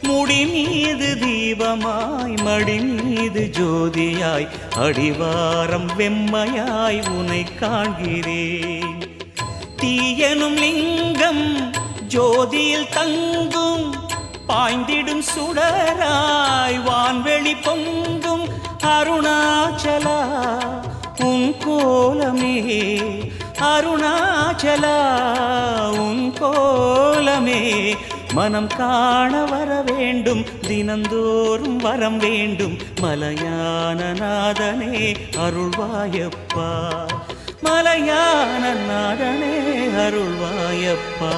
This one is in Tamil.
முடி மீது தீபமாய் மடி மீது ஜோதியாய் அடிவாரம் வெம்மையாய் உனை காண்கிறேன். தீயனும் லிங்கம் ஜோதியில் தங்கும் பாய்ந்திடும் சுடராய் வான்வெளி பொங்கும் அருணாச்சலா உன் கோலமே அருணாச்சலா உன் கோலமே மனம் காண வர வேண்டும் தினந்தோறும் வரம் வேண்டும் மலையான நாதனே அருள்வாயப்பா மலையான நாதனே அருள்வாயப்பா.